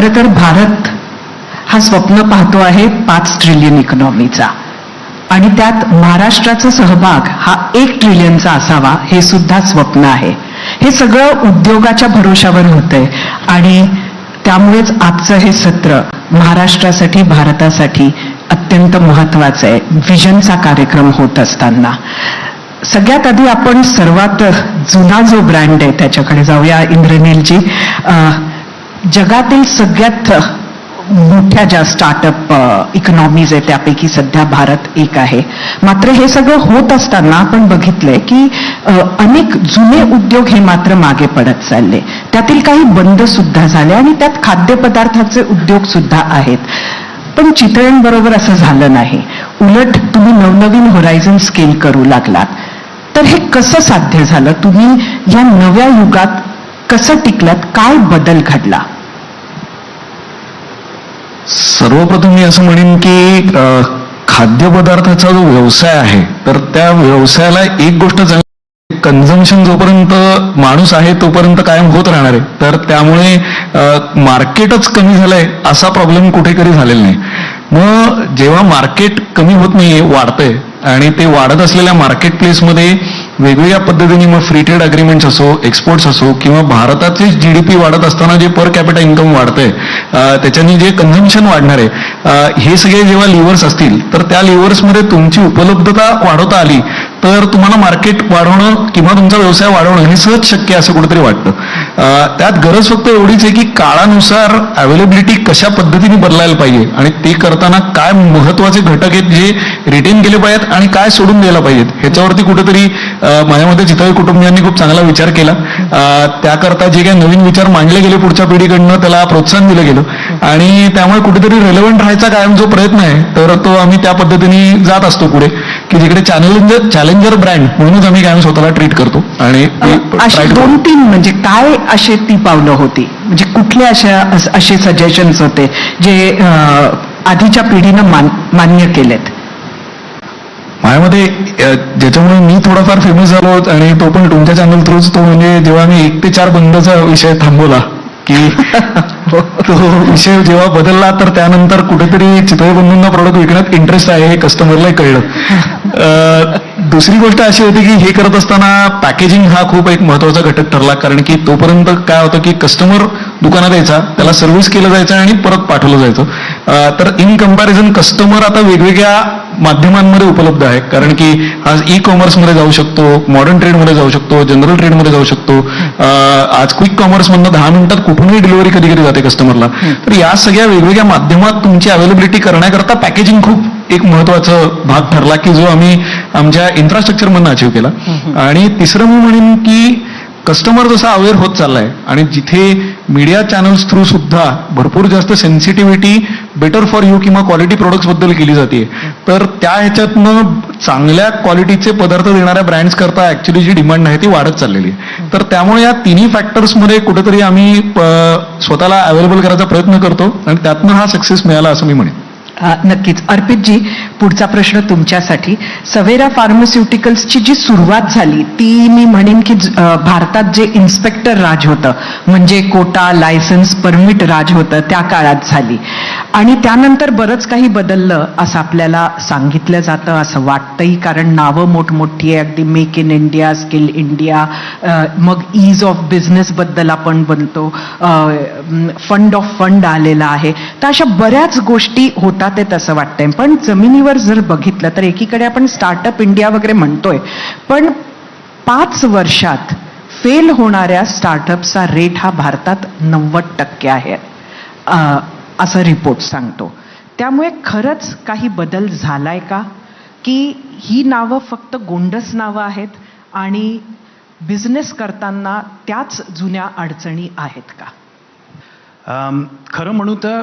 खरं तर भारत हा स्वप्न पाहतो आहे 5 ट्रिलियन इकॉनॉमीचा, आणि त्यात महाराष्ट्राचा सहभाग हा 1 ट्रिलियनचा असावा हे सुद्धा स्वप्न आहे. हे सगळं उद्योगाच्या भरोशावर होतंय आणि त्यामुळेच आजचं हे सत्र महाराष्ट्रासाठी, भारतासाठी अत्यंत महत्वाचं आहे. व्हिजनचा कार्यक्रम होत असताना सगळ्यात आधी आपण सर्वात जुना जो ब्रँड आहे त्याच्याकडे जाऊया. इंद्रनीलजी, जगातील सगळ्यात मोठ्या ज्या स्टार्टअप इकॉनॉमीज आहे त्यापैकी सध्या भारत एक आहे. मात्र हे सगळं होत असताना आपण बघितलंय की अनेक जुने उद्योग हे मात्र मागे पडत चालले. त्यातील काही बंद सुद्धा झाले आणि त्यात खाद्यपदार्थाचे उद्योग सुद्धा आहेत. पण चितळ्यांबरोबर असं झालं नाही. उलट तुम्ही नवनवीन होरायझन स्केल करू लागलात. तर हे कसं साध्य झालं? तुम्ही या नव्या युगात कसं टिकलात? काय बदल घडला? सर्वप्रथम मी असं म्हणेन की खाद्यपदार्थाचा जो व्यवसाय आहे तर त्या व्यवसायाला एक गोष्ट चांगली, कन्झम्पशन जोपर्यंत माणूस आहे तोपर्यंत कायम होत राहणार आहे. तर त्यामुळे मार्केटच कमी झालंय असा प्रॉब्लेम कुठेतरी झालेला नाही. मग जेव्हा मार्केट कमी होत नाहीये, वाढतंय, आणि ते वाढत असलेल्या मार्केट प्लेसमध्ये वेगवेगळ्या पद्धतीने मग फ्री ट्रेड अग्रीमेंट्स असो, एक्सपोर्ट्स असो, किंवा भारताचे GDP वाढत असताना जे पर कॅपिटा इन्कम वाढतंय त्याच्याने जे कन्झम्पशन वाढणार आहे, हे सगळे जेव्हा लिव्हर्स असतील तर त्या लिव्हर्समध्ये तुमची उपलब्धता वाढवता आली तर तुम्हाला मार्केट वाढवणं किंवा तुमचा व्यवसाय वाढवणं हे सहज शक्य असं कुठेतरी वाटतं. त्यात गरज फक्त एवढीच आहे की काळानुसार अवेलेबिलिटी कशा पद्धतीने बदलायला पाहिजे आणि ते करताना काय महत्वाचे घटक आहेत जे रिटेन केले पाहिजेत आणि काय सोडून द्यायला पाहिजेत ह्याच्यावरती कुठेतरी माझ्या मते चितळे कुटुंबियांनी खूप चांगला विचार केला. त्याकरता जे काही नवीन विचार मांडले गेले पुढच्या पिढीकडनं त्याला प्रोत्साहन दिलं गेलं आणि त्यामुळे कुठेतरी रेलेव्हंट राहायचा कायम जो प्रयत्न आहे तर तो आम्ही त्या पद्धतीने जात असतो पुढे, की जिकडे चॅलेंजर ब्रँड म्हणूनच आम्ही कायम स्वतःला ट्रीट करतो. आणि अशी 2-3 म्हणजे काय असे ती पावलं होती, म्हणजे कुठले असे सजेशन्स होते जे आधीच्या पिढीनं मान्य केलेत? माझ्यामध्ये ज्याच्यामुळे मी थोडाफार फेमस झालो आणि तो पण तुमच्या चॅनल थ्रूच, तो म्हणजे जेव्हा मी 1 ते 4 बंदचा विषय थांबवला की तो विषय जेव्हा बदलला तर त्यानंतर कुठेतरी चितळे बंधूंना प्रोडक्ट विकण्यात इंटरेस्ट आहे हे कस्टमरलाही कळलं. दुसरी गोष्ट अशी होती की हे करत असताना पॅकेजिंग हा खूप एक महत्वाचा घटक ठरला, कारण की तोपर्यंत काय होतं की कस्टमर दुकानात यायचा, त्याला सर्व्हिस केलं जायचं आणि परत पाठवलं जायचं. तर इन कंपॅरिझन कस्टमर आता वेगवेगळ्या माध्यमांमध्ये उपलब्ध आहे, कारण की आज ई-कॉमर्समध्ये जाऊ शकतो, मॉडर्न ट्रेडमध्ये जाऊ शकतो, जनरल ट्रेडमध्ये जाऊ शकतो. आज क्विक कॉमर्समधनं 10 मिनिटात कुठूनही डिलिव्हरी कधी कधी जाते कस्टमरला. तर या सगळ्या वेगवेगळ्या माध्यमात तुमची अवेलेबिलिटी करण्याकरता पॅकेजिंग खूप एक महत्वाचा भाग ठरला की जो आम्ही आमच्या इन्फ्रास्ट्रक्चरमधनं अचीव्ह केला. आणि तिसरं मी म्हणेन की कस्टमर जसा अवेअर होत चाललाय आणि जिथे मीडिया चॅनल्स थ्रू सुद्धा भरपूर जास्त सेन्सिटिव्हिटी बेटर फॉर यू किंवा क्वालिटी प्रोडक्ट्स बद्दल केली जाते, तर त्या ह्याच्यातनं चांगल्या क्वालिटीचे पदार्थ देणाऱ्या ब्रँड्स करता ऍक्च्युली जी डिमांड आहे ती वाढत चाललेली आहे. तर त्यामुळे या तिन्ही फॅक्टर्समध्ये कुठेतरी आम्ही स्वतःला अवेलेबल करायचा प्रयत्न करतो आणि त्यातनं हा सक्सेस मिळाला असं मी म्हणेन. नक्कीच. अर्पितजी, पुढचा प्रश्न तुमच्यासाठी. सवेरा फार्मास्युटिकल्सची जी सुरुवात झाली ती मी म्हणेन की भारतात जे इन्स्पेक्टर राज होतं, म्हणजे कोटा, लायसन्स, परमिट राज होतं, त्या काळात झाली आणि त्यानंतर बरंच काही बदललं असं आपल्याला सांगितलं जातं, असं वाटतंही, कारण नावं मोठमोठी आहे. अगदी make in India, skill India, मग ईज ऑफ बिझनेस बद्दल आपण बनतो, फंड ऑफ फंड आलेला आहे. तर अशा बऱ्याच गोष्टी होतात ते तसं वाटतंय. पण जमिनीवर जर बघितलं तर एकीकडे आपण स्टार्टअप इंडिया वगैरे म्हणतोय, पण 5 वर्षात फेल होणाऱ्या स्टार्टअपचा रेट हा भारतात 90% आहे असं रिपोर्ट सांगतो. त्यामुळे खरंच काही बदल झालाय का, की ही नावं फक्त गोंडस नावं आहेत आणि बिझनेस करताना त्याच जुन्या अडचणी आहेत का? खरं म्हणू तर